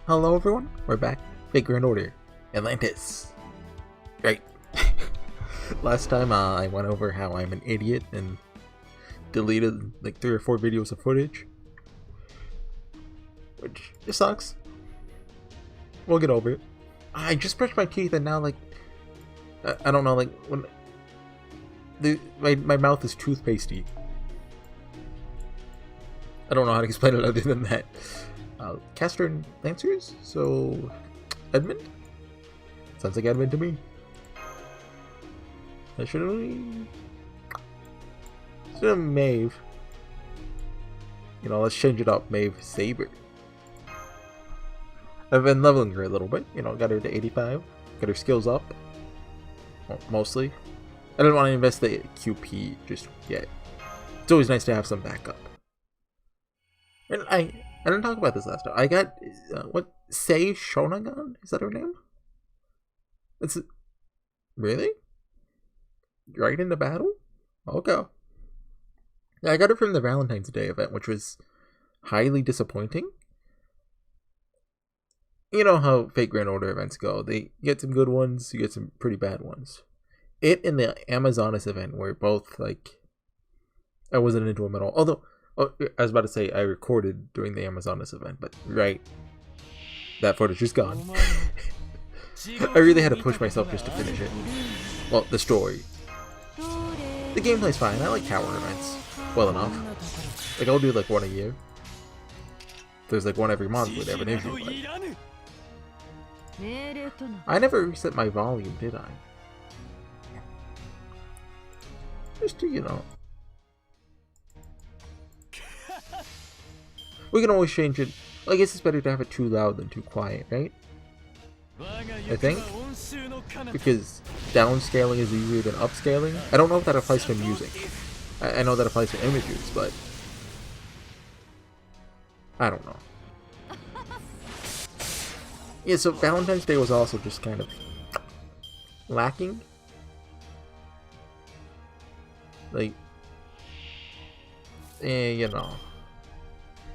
Hello everyone, we're back. Big Grand Order, Atlantis. Right. Last time I went over how I'm an idiot and deleted like 3 or 4 videos of footage. Which just sucks. We'll get over it. I just brushed my teeth and now like, I don't know, like when my mouth is toothpastey. I don't know how to explain it other than that. Caster and Lancers? So, Edmund? Sounds like Edmund to me. I should have Maeve. You know, let's change it up. Maeve Saber. I've been leveling her a little bit. You know, got her to 85. Got her skills up. Well, mostly. I didn't want to invest the QP just yet. It's always nice to have some backup. And I didn't talk about this last time. I got, what, Sei Shonagon? Is that her name? It's, really? Right into battle? Okay. Yeah, I got it from the Valentine's Day event, which was highly disappointing. You know how Fate Grand Order events go. They get some good ones, you get some pretty bad ones. It and the Amazonas event were both, like, I wasn't into them at all. Although, oh, I was about to say I recorded during the Amazonas event, but right, that footage is gone. I really had to push myself just to finish it. Well, the story. The gameplay's fine. I like tower events well enough. Like, I'll do like one a year. There's like one every month where they have an issue, but I never reset my volume, did I? Just to, you know. We can always change it. Well, I guess it's better to have it too loud than too quiet, right? I think. Because downscaling is easier than upscaling. I don't know if that applies to music. I know that applies to images, but I don't know. Yeah, so Valentine's Day was also just kind of lacking. Like, you know.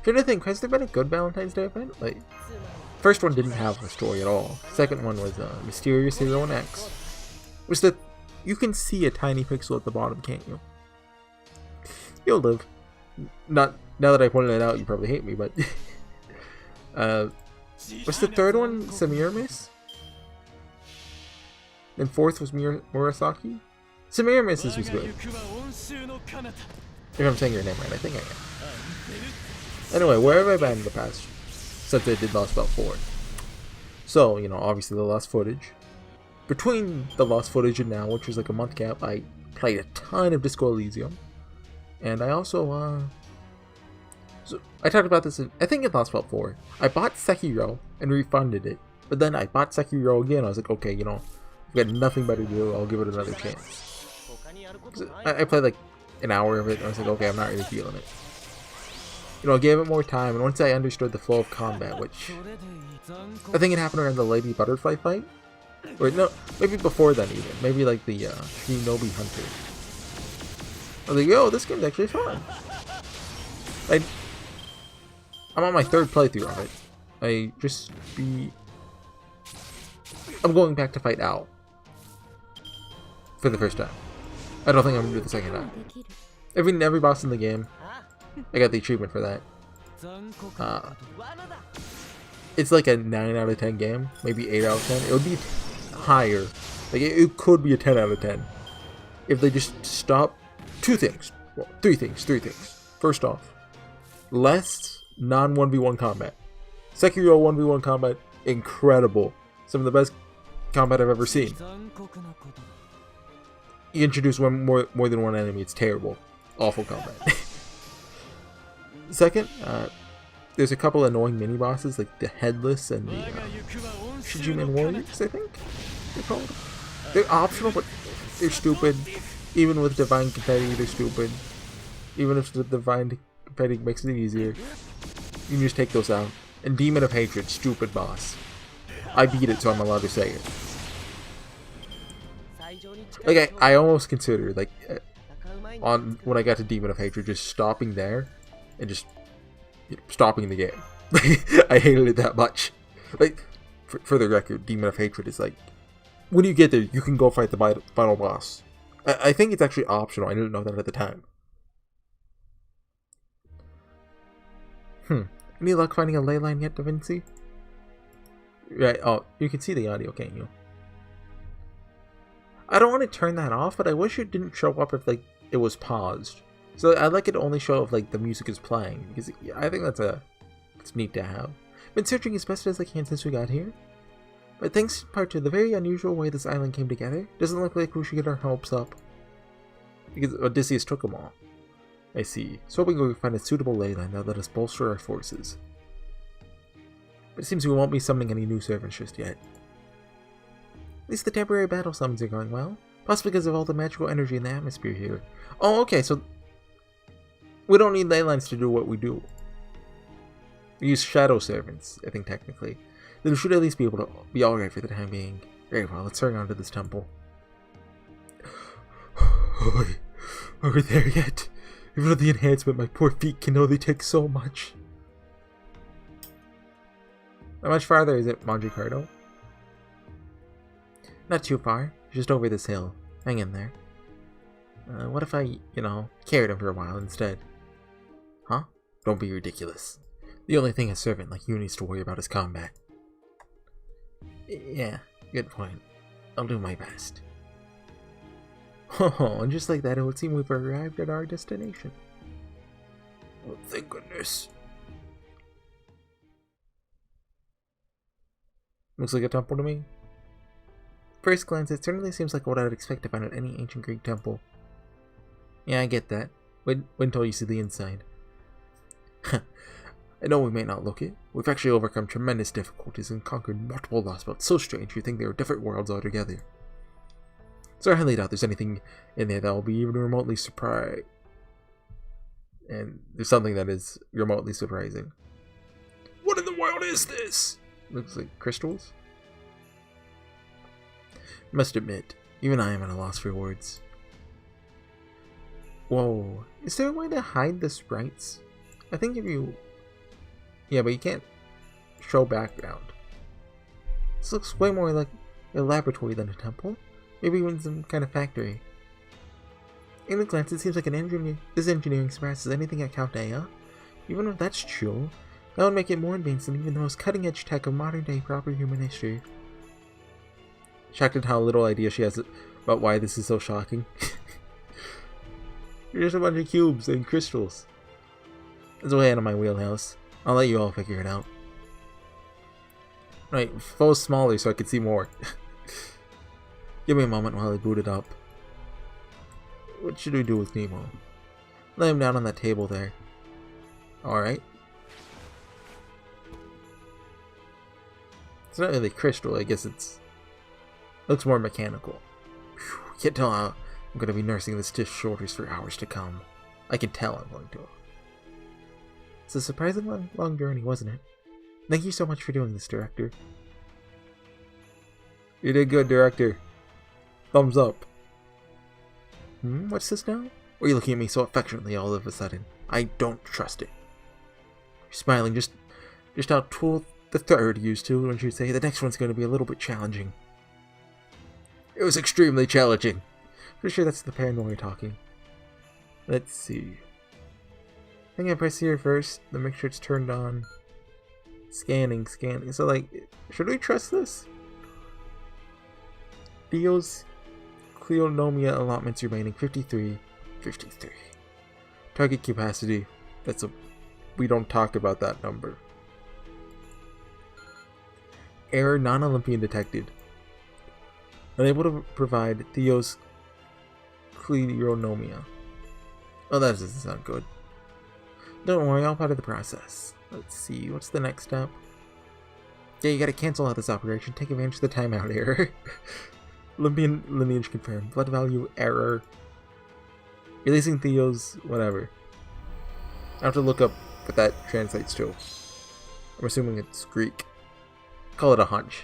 Trying to think, has there been a good Valentine's Day event? Like, first one didn't have a story at all. Second one was Mysterious Hero and X. Which you can see a tiny pixel at the bottom, can't you? You'll live. Not now that I pointed it out, you probably hate me, but what's the third one? Semiramis? And fourth was Murasaki? Semiramis was good. If I'm saying your name right, I think I am. Anyway, where have I been in the past since I did Lost Belt 4? So, you know, obviously the lost footage. Between the lost footage and now, which was like a month gap, I played a ton of Disco Elysium. And I also, so I talked about this, I think in Lost Belt 4. I bought Sekiro and refunded it. But then I bought Sekiro again. I was like, okay, you know, I've got nothing better to do. I'll give it another chance. I played like an hour of it. And I was like, okay, I'm not really feeling it. You know, I gave it more time, and once I understood the flow of combat, which I think it happened around the Lady Butterfly fight, or no, maybe before then even, maybe like the Shinobi Hunter. I was like, yo, this game's actually fun. I'm on my 3rd playthrough of it. I'm going back to fight Al for the first time. I don't think I'm gonna do the second time. Every boss in the game. I got the achievement for that. It's like a 9 out of 10 game, maybe 8 out of 10. It would be higher. Like it could be a 10 out of 10 if they just stop 2 things. Well, 3 things. First off, less non-1v1 combat. Sekiro 1v1 combat, incredible. Some of the best combat I've ever seen. You introduce more than one enemy, it's terrible. Awful combat. Second, there's a couple annoying mini-bosses, like the Headless and the Shijiman Warriors, I think they're called. They're optional, but they're stupid. Even with Divine Confetti, they're stupid. Even if the Divine Confetti makes it easier, you can just take those out. And Demon of Hatred, stupid boss. I beat it, so I'm allowed to say it. Like, I almost considered, like, when I got to Demon of Hatred, just stopping there and just stopping the game. I hated it that much. Like, for the record, Demon of Hatred is like, when you get there, you can go fight the final boss. I think it's actually optional. I didn't know that at the time. Any luck finding a ley line yet, Da Vinci? Right, oh, you can see the audio, can't you? I don't want to turn that off, but I wish it didn't show up if, like, it was paused. So I'd like it to only show if, like, the music is playing, because I think it's neat to have. Been searching as best as I can since we got here. But thanks in part to the very unusual way this island came together, doesn't look like we should get our hopes up. Because Odysseus took them all. I see. So hoping we can find a suitable ley line that let us bolster our forces. But it seems we won't be summoning any new servants just yet. At least the temporary battle summons are going well. Possibly because of all the magical energy in the atmosphere here. Oh, okay, so we don't need ley lines to do what we do. We use shadow servants, I think technically. Then we should at least be able to be alright for the time being. Very well, let's hurry on to this temple. Are we there yet? Even with the enhancement, my poor feet can only take so much. How much farther is it, Monte Carlo? Not too far. Just over this hill. Hang in there. What if I, carried him for a while instead? Huh? Don't be ridiculous. The only thing a servant like you needs to worry about is combat. Yeah, good point. I'll do my best. Oh, and just like that, it would seem we've arrived at our destination. Oh, thank goodness. Looks like a temple to me. First glance, it certainly seems like what I would expect to find at any ancient Greek temple. Yeah, I get that. Wait until you see the inside. I know we may not look it. We've actually overcome tremendous difficulties and conquered multiple lost spots so strange you think they were different worlds altogether. So I highly doubt there's anything in there that will be even remotely surprised. And there's something that is remotely surprising. What in the world is this? Looks like crystals. Must admit, even I am at a loss for words. Whoa, is there a way to hide the sprites? I think if you... Yeah, but you can't show background. This looks way more like a laboratory than a temple. Maybe even some kind of factory. In a glance, it seems like this engineering surpasses anything at Chaldea. Even if that's true, that would make it more advanced than even the most cutting-edge tech of modern-day proper human history. Shocked at how little idea she has about why this is so shocking. You're just a bunch of cubes and crystals. It's way out of my wheelhouse. I'll let you all figure it out. Right, focus smaller so I can see more. Give me a moment while I boot it up. What should we do with Nemo? Lay him down on that table there. Alright. It's not really crystal, I guess it looks more mechanical. Whew, can't tell how I'm going to be nursing the stiff shoulders for hours to come. I can tell I'm going to. It's a surprisingly long journey, wasn't it? Thank you so much for doing this, Director. You did good, Director. Thumbs up. What's this now? Why are you looking at me so affectionately all of a sudden? I don't trust it. You're smiling just how Tool the Third used to when she'd say the next one's going to be a little bit challenging. It was extremely challenging. Pretty sure that's the paranoia talking. Let's see. I think I press here first, then make sure it's turned on. Scanning. So, like, should we trust this? Theo's Cleonomia allotments remaining 53. Target capacity. We don't talk about that number. Error non-Olympian detected. Unable to provide Theo's Cleonomia. Oh, that doesn't sound good. Don't worry, all part of the process. Let's see, what's the next step? Yeah, you gotta cancel out this operation. Take advantage of the timeout error. Olympian lineage confirmed. Blood value error. Releasing Theo's whatever. I have to look up what that translates to. I'm assuming it's Greek. Call it a hunch.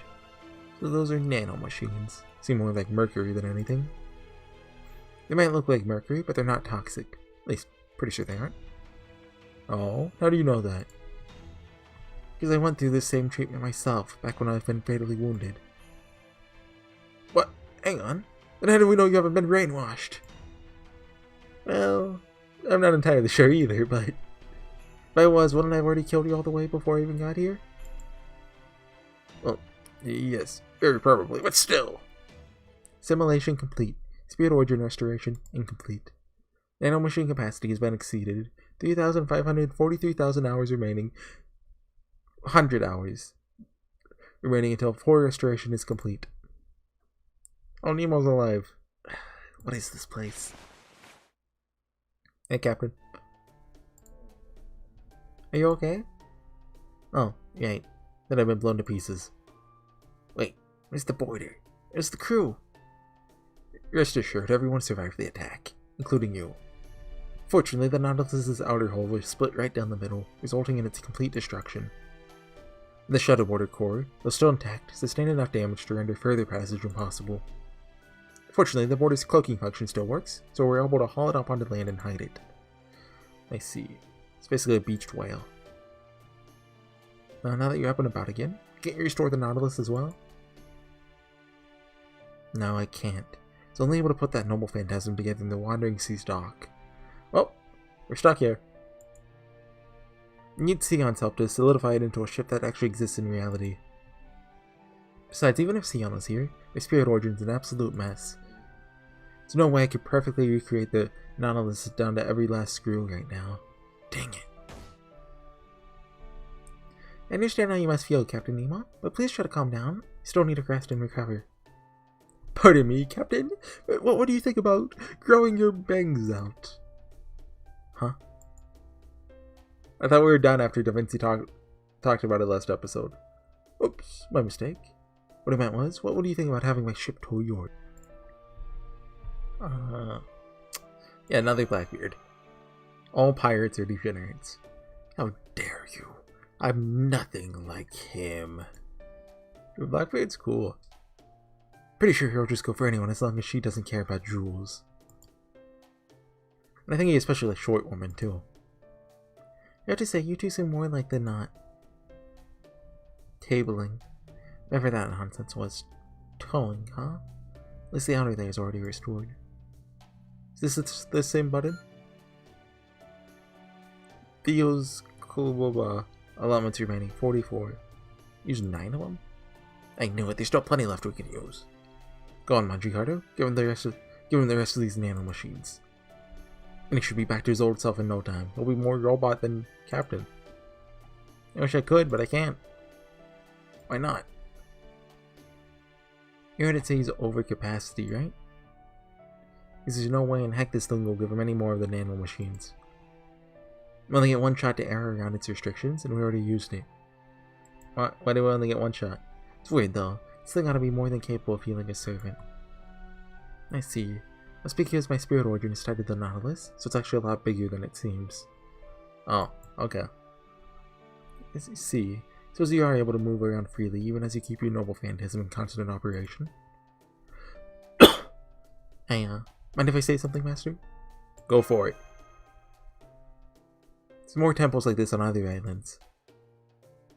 So those are nanomachines. Seem more like mercury than anything. They might look like mercury, but they're not toxic. At least, pretty sure they aren't. Oh, how do you know that? because I went through this same treatment myself back when I've been fatally wounded. What? Hang on. Then how do we know you haven't been brainwashed? Well, I'm not entirely sure either, but if I was, wouldn't I have already killed you all the way before I even got here? Well, yes, very probably, but still. Simulation complete. Spirit origin restoration incomplete. Nanomachine capacity has been exceeded. 3,543,000 hours remaining. 100 hours remaining until full restoration is complete. Oh, Nemo's alive. What is this place? Hey, Captain. Are you okay? Oh, you ain't. Then I've been blown to pieces. Wait, where's the boarder? Where's the crew? Rest assured, everyone survived the attack, including you. Fortunately, the Nautilus's outer hull was split right down the middle, resulting in its complete destruction. The shuttleboarder core, though still intact, sustained enough damage to render further passage impossible. Fortunately, the boarder's cloaking function still works, so we're able to haul it up onto land and hide it. I see. It's basically a beached whale. Now that you're up and about again, can't you restore the Nautilus as well? No, I can't. It's only able to put that noble phantasm together in the Wandering Seas dock. Oh, we're stuck here. You need Sion's help to solidify it into a ship that actually exists in reality. Besides, even if Sion was here, their spirit origin's an absolute mess. There's no way I could perfectly recreate the Nautilus down to every last screw right now. Dang it. I understand how you must feel, Captain Nemo, but please try to calm down. You still need to rest and recover. Pardon me, Captain? What do you think about growing your bangs out? Huh? I thought we were done after Da Vinci talked about it last episode. Oops, my mistake. What I meant was, what do you think about having my ship tow yours? Yeah, another Blackbeard. All pirates are degenerates. How dare you? I'm nothing like him. Blackbeard's cool. Pretty sure he'll just go for anyone as long as she doesn't care about jewels. And I think he especially likes short women too. I have to say, you two seem more like the not. Tabling. Whatever that nonsense was. Towing, huh? At least the outer layer is already restored. Is this the same button? Theo's cool allotments remaining 44. Use 9 of them? I knew it, there's still plenty left we can use. Go on, Manjicardo. Give him the rest of these nanomachines. And he should be back to his old self in no time. He'll be more robot than Captain. I wish I could, but I can't. Why not? You heard it say he's over capacity, right? Because there's no way in heck this thing will give him any more of the nanomachines. We only get one shot to error around its restrictions, and we already used it. Why do we only get one shot? It's weird though. This thing ought to be more than capable of healing a servant. I see. That's because my spirit origin is tied to the Nautilus, so it's actually a lot bigger than it seems. Oh, okay. As you see, so you are able to move around freely even as you keep your noble phantasm in constant operation. Hey, mind if I say something, Master? Go for it. There's more temples like this on other islands.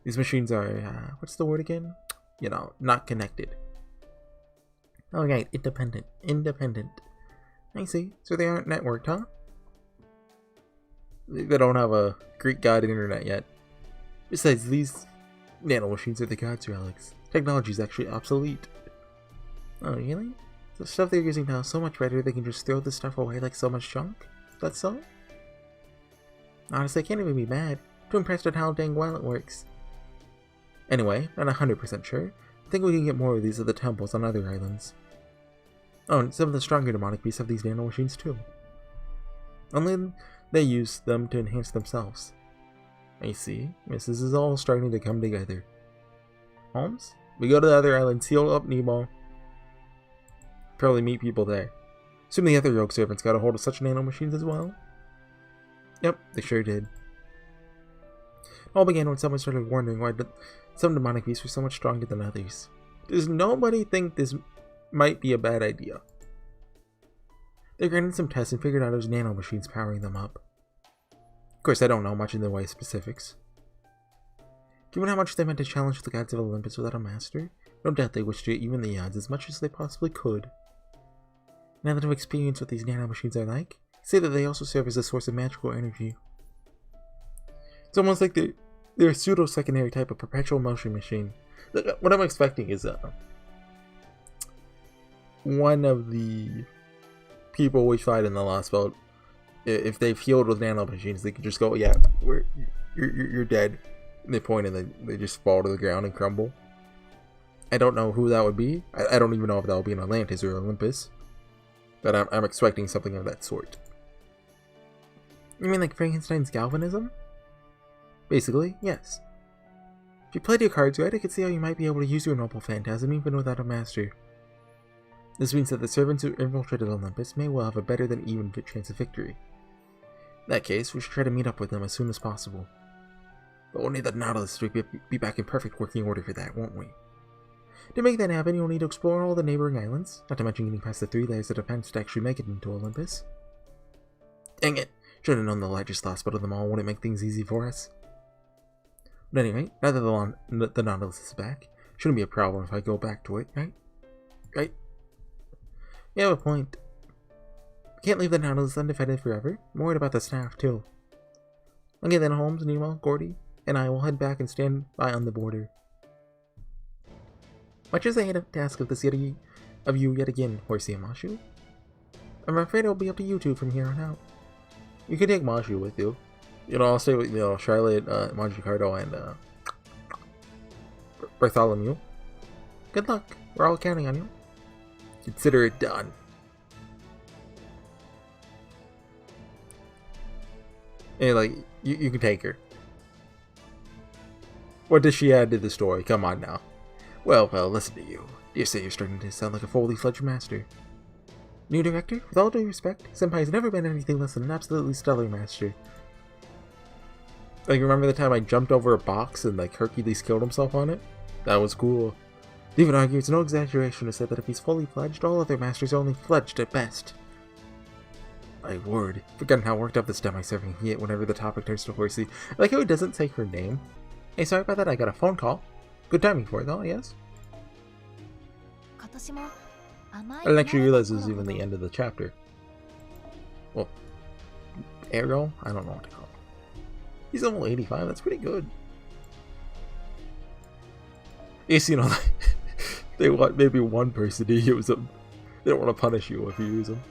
These machines are, what's the word again? You know, not connected. Oh right, independent. I see. So they aren't networked, huh? They don't have a Greek god internet yet. Besides, these nanomachines are the god's relics. Technology is actually obsolete. Oh really? The stuff they're using now is so much better they can just throw this stuff away like so much junk? That's so? Honestly, I can't even be mad. Too impressed at how dang well it works. Anyway, not 100% sure. I think we can get more of these at the temples on other islands. Oh, and some of the stronger demonic beasts have these nanomachines too. Only they use them to enhance themselves. I see. Yes, this is all starting to come together. Holmes? We go to the other island, seal up Nemo. Probably meet people there. Assume the other rogue servants got a hold of such nanomachines as well? Yep, they sure did. It all began when someone started wondering why some demonic beasts were so much stronger than others. Does nobody think this might be a bad idea? They ran some tests and figured out it was nanomachines powering them up. Of course, I don't know much in the way of specifics. Given how much they meant to challenge the gods of Olympus without a master, no doubt they wished to even the odds as much as they possibly could. Now that I've experienced what these nanomachines are like, I say that they also serve as a source of magical energy. It's almost like they're a pseudo-secondary type of perpetual motion machine. What I'm expecting is one of the people we fight in the last boat, if they've healed with nanomachines, they could just go, yeah, you're dead. And they point and they just fall to the ground and crumble. I don't know who that would be. I don't even know if that would be in Atlantis or Olympus. But I'm expecting something of that sort. You mean like Frankenstein's galvanism? Basically, yes. If you played your cards right, I could see how you might be able to use your noble phantasm even without a master. This means that the servants who infiltrated Olympus may well have a better than even chance of victory. In that case, we should try to meet up with them as soon as possible. But we'll need the Nautilus to be back in perfect working order for that, won't we? To make that happen, you'll need to explore all the neighboring islands, not to mention getting past the 3 layers of defense to actually make it into Olympus. Dang it! Should have known the largest last bit of them all wouldn't make things easy for us. But anyway, now that the Nautilus is back, shouldn't be a problem if I go back to it, right? Right? You have a point. We can't leave the Nautilus undefended forever. I'm worried about the staff, too. Okay then, Holmes, Nemo, Gordy, and I will head back and stand by on the border. Much as I hate to ask of this of you yet again, HorseyEatYou, I'm afraid it'll be up to you two from here on out. You can take Mashu with you. You know, I'll stay with, Charlotte, Montecarlo, and, Bartholomew. Good luck. We're all counting on you. Consider it done. And, like, you can take her. What does she add to the story? Come on now. Well, listen to you. You say you're starting to sound like a fully fledged master. New director? With all due respect, Senpai's never been anything less than an absolutely stellar master. Like, remember the time I jumped over a box and, like, Hercules killed himself on it? That was cool. They even argue it's no exaggeration to say that if he's fully fledged, all other masters are only fledged at best. My word. Forgetting how worked up this demi-serving he get whenever the topic turns to Horsey. I like how he doesn't say her name. Hey, sorry about that, I got a phone call. Good timing for it though, yes? I didn't actually realize this was even the end of the chapter. Well, Ariel? I don't know what to call him. He's level 85, that's pretty good. Yes, you know, they want maybe one person to use him. They don't want to punish you if you use him.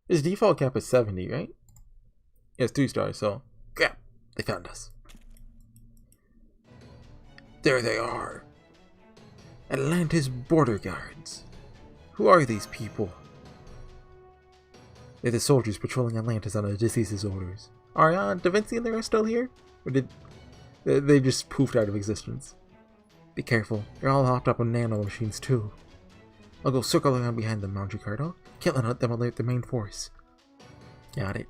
His default cap is 70, right? Yeah, it's 3 stars, so... Crap! They found us. There they are. Atlantis border guards. Who are these people? They're the soldiers patrolling Atlantis on Odysseus' orders. Are Da Vinci and the rest still here? Or did they just poofed out of existence? Be careful, they're all hopped up on nanomachines too. I'll go circle around behind them, Montecarlo. Can't let them alert the main force. Got it.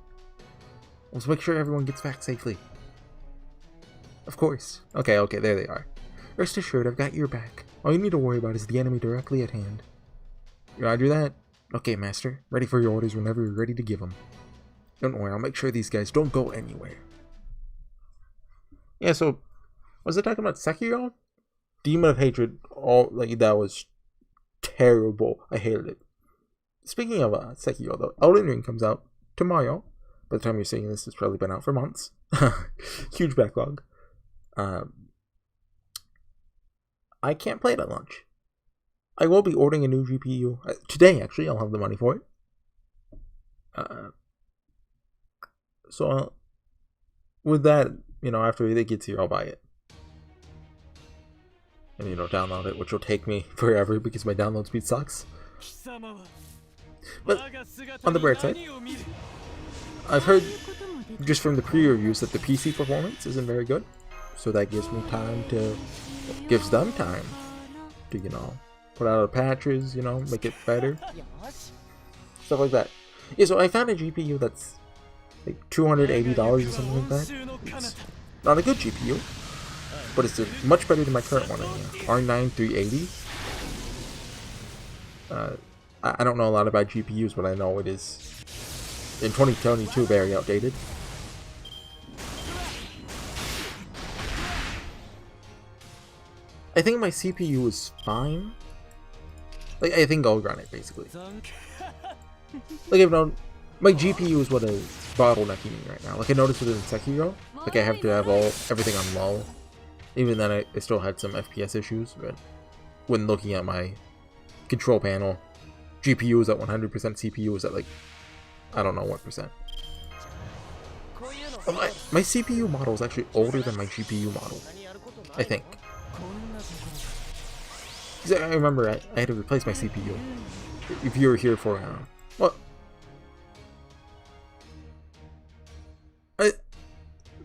Let's make sure everyone gets back safely. Of course. Okay, there they are. Rest assured, I've got your back. All you need to worry about is the enemy directly at hand. Roger that. Okay, Master. Ready for your orders whenever you're ready to give them. Don't worry, I'll make sure these guys don't go anywhere. Yeah, so... was it talking about Sekiro? Demon of Hatred. That was terrible. I hated it. Speaking of Sekiro, though, Elden Ring comes out tomorrow. By the time you're seeing this, it's probably been out for months. Huge backlog. I can't play it at launch. I will be ordering a new GPU. Today, actually, I'll have the money for it. So, with that, after it gets here, I'll buy it. And, download it, which will take me forever because my download speed sucks. But, on the bright side, I've heard, just from the pre-reviews, that the PC performance isn't very good. So that gives me time to... gives them time to, put out patches, make it better. Stuff like that. Yeah, so I found a GPU that's like $280 or something like that. It's not a good GPU, but it's much better than my current one, R9 380. I don't know a lot about GPUs, but I know it is, in 2022, very outdated. I think my CPU is fine. Like, I think I'll run it, basically. Like, I've known... My GPU is what is bottlenecking me right now. Like, I noticed it in Sekiro. Like, I have to have everything on low. Even then, I still had some FPS issues, but when looking at my control panel, GPU is at 100%, CPU is at, like, I don't know what percent. My CPU model is actually older than my GPU model, I think. Because I remember I had to replace my CPU. If you were here for, what?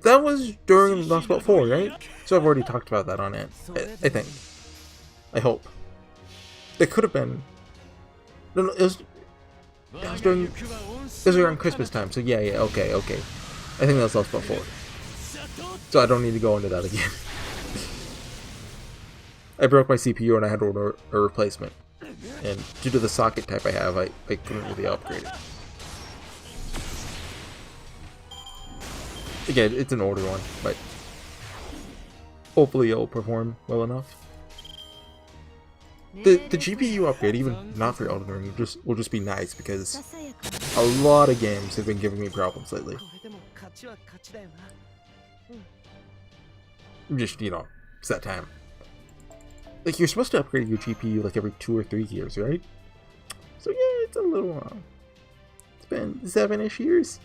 That was during Lost Belt 4, right? So I've already talked about that on it, I think. I hope. It could have been... No, it was during... It was around Christmas time, so yeah, okay. I think that was Lost Belt 4. So I don't need to go into that again. I broke my CPU and I had to order a replacement. And due to the socket type I have, I couldn't really upgrade it. Again, it's an older one, but hopefully it'll perform well enough. The GPU upgrade, even not for Elden Ring, will just be nice because a lot of games have been giving me problems lately. Just, it's that time. Like, you're supposed to upgrade your GPU like every 2 or 3 years, right? So yeah, it's a little it's been 7-ish years.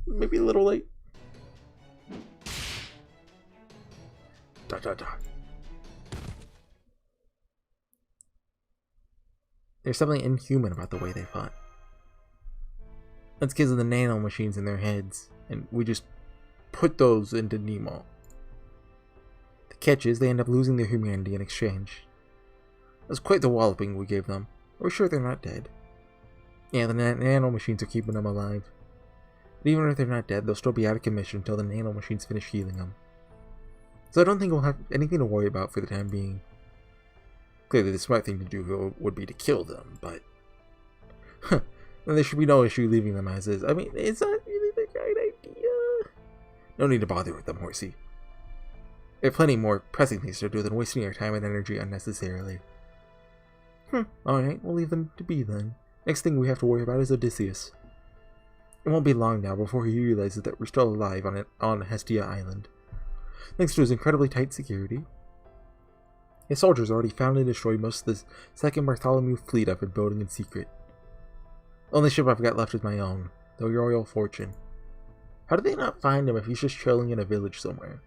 Maybe a little late. There's something inhuman about the way they fought. That's because of the nanomachines in their heads, and we just put those into Nemo. The catch is they end up losing their humanity in exchange. That's quite the walloping we gave them. We're sure they're not dead. Yeah, the nanomachines are keeping them alive. But even if they're not dead, they'll still be out of commission until the nanomachines finish healing them. So I don't think we'll have anything to worry about for the time being. Clearly the smart thing to do would be to kill them, but... then there should be no issue leaving them as is. I mean, it's not really the right idea. No need to bother with them, Horsey. There are plenty more pressing things to do than wasting our time and energy unnecessarily. Alright, we'll leave them to be then. Next thing we have to worry about is Odysseus. It won't be long now before he realizes that we're still alive on Hestia Island. Thanks to his incredibly tight security. His soldiers already found and destroyed most of the second Bartholomew fleet I've been building in secret. The only ship I've got left is my own, the Royal Fortune. How did they not find him if he's just chilling in a village somewhere?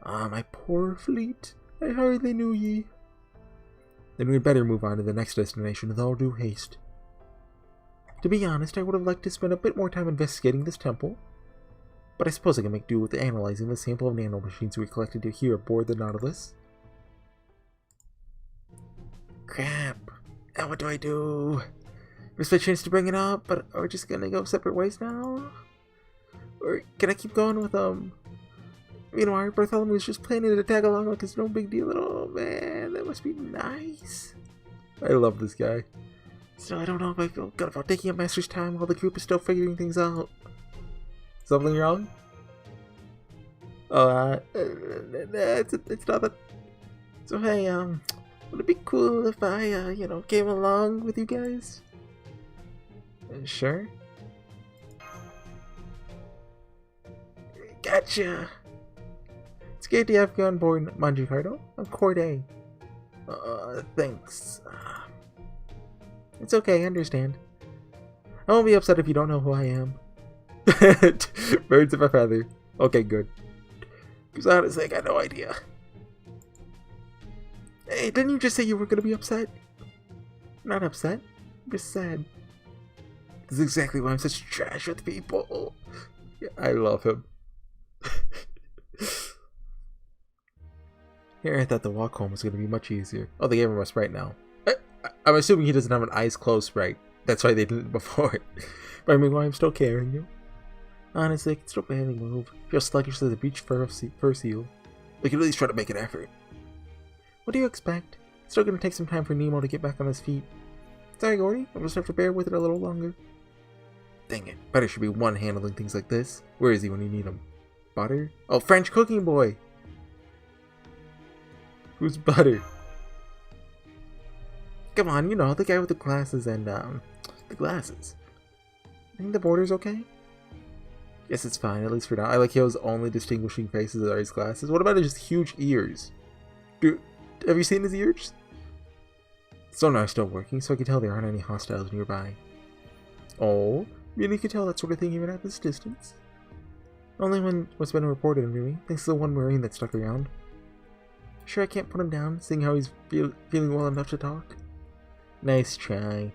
Ah, my poor fleet. I hardly knew ye. Then we'd better move on to the next destination with all due haste. To be honest, I would have liked to spend a bit more time investigating this temple. But I suppose I can make do with analyzing the sample of nanomachines we collected here aboard the Nautilus. Crap. Now what do I do? There's a chance to bring it up, but are we just gonna go separate ways now? Or can I keep going with Meanwhile, Bartholomew's just planning to tag along like it's no big deal at all. Man, that must be nice. I love this guy. So I don't know if I feel good about taking a master's time while the group is still figuring things out. Something wrong? It's not that. So hey, would it be cool if I, came along with you guys? Sure. Gotcha. It's great to have you on board, Manjicardo. I'm Corday. Thanks. It's okay, I understand. I won't be upset if you don't know who I am. Birds of a feather. Okay, good. Because honestly, I got no idea. Hey, didn't you just say you were going to be upset? I'm not upset. I'm just sad. This is exactly why I'm such trash with people. Yeah, I love him. Here, I thought the walk home was going to be much easier. Oh, they gave him a sprite now. I'm assuming he doesn't have an eyes closed sprite. That's why they did it before. But I mean, why I'm still carrying you. Honestly, I can still barely move. Feel sluggish as a beach fur seal. We can at least try to make an effort. What do you expect? It's still going to take some time for Nemo to get back on his feet. Sorry, Gordy. I'll just have to bear with it a little longer. Dang it. Better should be one handling things like this. Where is he when you need him? Butter? Oh, French cooking boy! Who's Butter? Come on, you know, the guy with the glasses and, the glasses. I think the border's okay? Guess it's fine, at least for now. I like how his only distinguishing faces are his glasses. What about his huge ears? Dude, have you seen his ears? Sonar's still working, so I can tell there aren't any hostiles nearby. Oh, really could tell that sort of thing even at this distance. Only when what's been reported of me, thanks to the one Marine that stuck around. Sure I can't put him down, seeing how he's feeling well enough to talk? Nice try.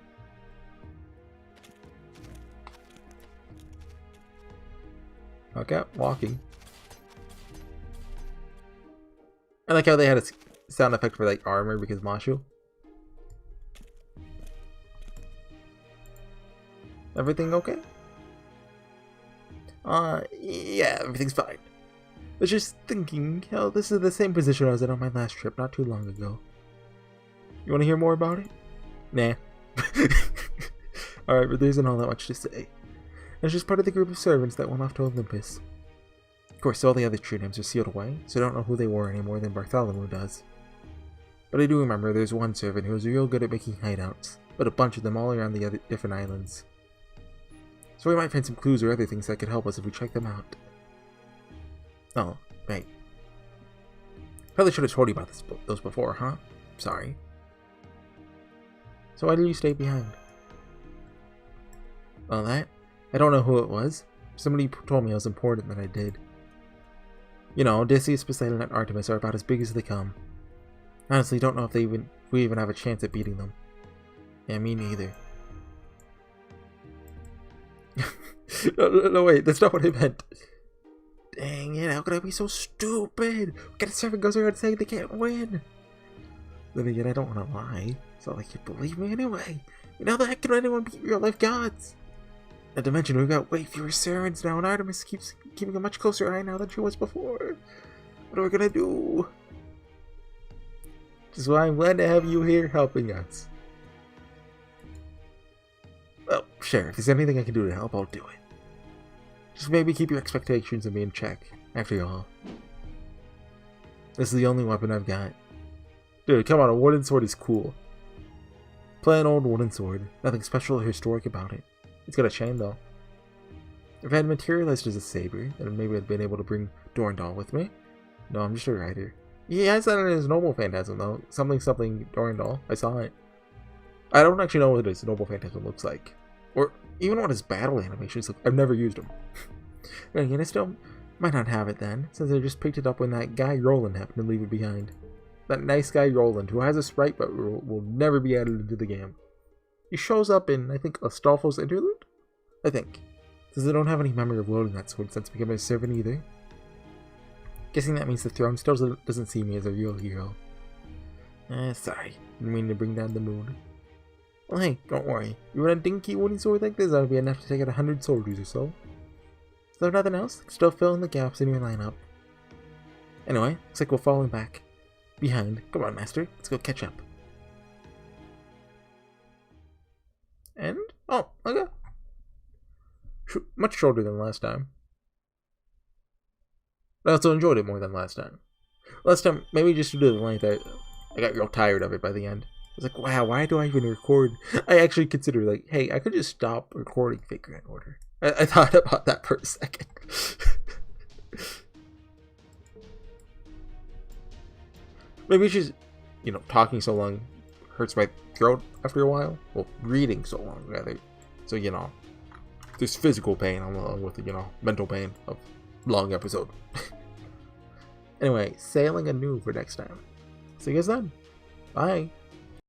Okay, walking. I like how they had a sound effect for like armor because Mashu. Everything okay? Yeah, everything's fine. I was just thinking, hell, this is the same position I was in on my last trip not too long ago. You want to hear more about it? Nah. Alright, but there isn't all that much to say. I was just part of the group of servants that went off to Olympus. Of course, all the other true names are sealed away, so I don't know who they were any more than Bartholomew does. But I do remember there's one servant who was real good at making hideouts, but a bunch of them all around the other different islands. So we might find some clues or other things that could help us if we check them out. Oh, right. Probably should have told you about those before, huh? Sorry. So why did you stay behind? Well, that? I don't know who it was. Somebody told me I was important that I did. You know, Odysseus, Poseidon, and Artemis are about as big as they come. Honestly, don't know if we even have a chance at beating them. Yeah, me neither. No, wait, that's not what I meant. Dang it, how could I be so stupid? What kind of servant goes around saying they can't win? Then again, I don't want to lie. It's not like you believe me anyway. You know, how can anyone beat real life gods? Not to mention, we've got way fewer servants now, and Artemis keeps keeping a much closer eye now than she was before. What are we gonna do? Which is why I'm glad to have you here helping us. Well, sure, if there's anything I can do to help, I'll do it. Just maybe keep your expectations of me in check, after all. This is the only weapon I've got. Dude, come on, a wooden sword is cool. Plain old wooden sword. Nothing special or historic about it. It's got a chain, though. If I had materialized as a saber, then maybe I'd been able to bring Dorndal with me. No, I'm just a writer. He has that in his Noble Phantasm, though. Something Dorndal. I saw it. I don't actually know what his Noble Phantasm looks like. Or even what his battle animations look. I've never used them. And I still might not have it then, since I just picked it up when that guy Roland happened to leave it behind. That nice guy Roland, who has a sprite but will never be added into the game. He shows up in, I think, Astolfo's interlude? I think. Since I don't have any memory of loading that sword since becoming a servant either. Guessing that means the throne still doesn't see me as a real hero. Sorry. Didn't mean to bring down the mood. Well, hey, don't worry. You want a dinky wooden sword like this, that'll be enough to take out 100 soldiers or so. Is there nothing else? Still filling the gaps in your lineup. Anyway, looks like we're falling back. Behind. Come on, Master. Let's go catch up. And? Oh, okay. Much shorter than last time. I also enjoyed it more than last time. Last time, maybe just due to the length, I got real tired of it by the end. I was like, wow, why do I even record? I actually considered, like, hey, I could just stop recording Fake Grand Order. I thought about that for a second. Maybe it's just, you know, talking so long hurts my throat after a while. Well, reading so long, rather. So, you know, there's physical pain along with, you know, mental pain of long episode. Anyway, sailing anew for next time. See you guys then. Bye.